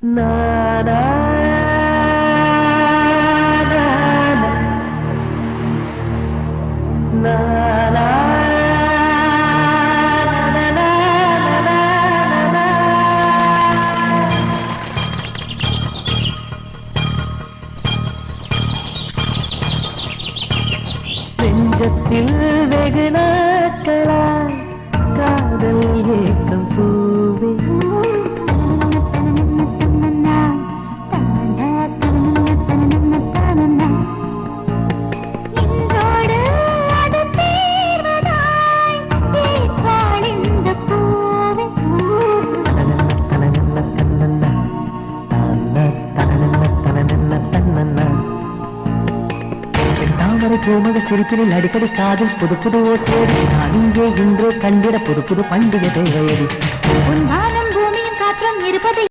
நானா நெஞ்சத்தில் வெகு நாட்களாய் காதல் ஏக்கம் பூவே கோமக சிரிப்பினில் அடிக்கடி காதில் புது புது ஓசையடி நான் இங்கே இன்றே கண்டிட புது புது பண்டிகை தேவையடி உன் வானம் பூமியும் காற்றும் இருப்பது